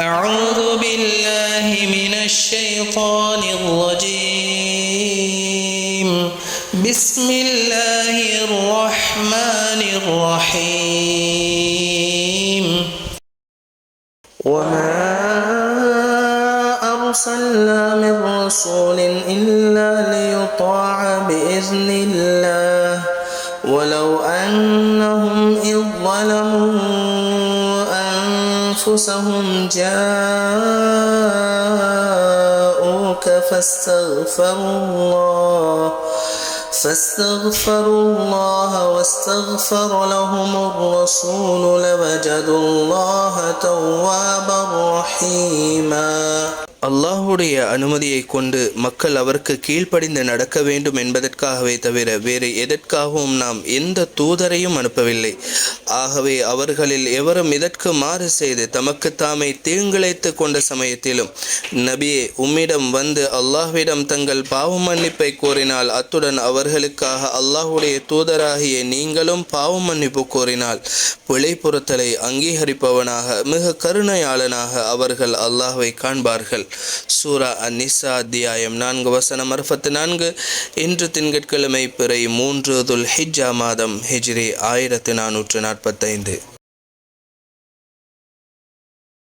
أعوذ بالله من الشيطان الرجيم. بسم الله الرحمن الرحيم. وما أرسلنا من رسول إلا ليطاع بإذن الله ولو أنهم إذ ظلموا أنفسهم جاءوك فاستغفروا الله واستغفر لهم الرسول لوجدوا الله توابا رحيما. அல்லாஹுடைய அனுமதியை கொண்டு மக்கள் அவருக்கு கீழ்ப்படிந்து நடக்க வேண்டும் என்பதற்காகவே தவிர வேறு எதற்காகவும் நாம் எந்த தூதரையும் அனுப்பவில்லை. ஆகவே அவர்களில் எவரும் இதற்கு மாறு செய்து தமக்கு தாமே தீங்கிழைத்து கொண்ட சமயத்திலும் நபியே உம்மிடம் வந்து அல்லாஹ்விடம் தங்கள் பாவ மன்னிப்பை கோரினால், அத்துடன் அவர்களுக்காக அல்லாஹுடைய தூதராகிய நீங்களும் பாவ மன்னிப்பு கோரினால் பிழை பொறுத்தலை அங்கீகரிப்பவனாக மிக கருணையாளனாக அவர்கள் அல்லாஹ்வை காண்பார்கள். சூரா அன்-நிசா அத்தியாயம் 4 வசனம் 64. இன்று திங்கட்கிழமை பிறை 3 துல் ஹிஜ்ஜா மாதம் ஹிஜ்ரி 1445.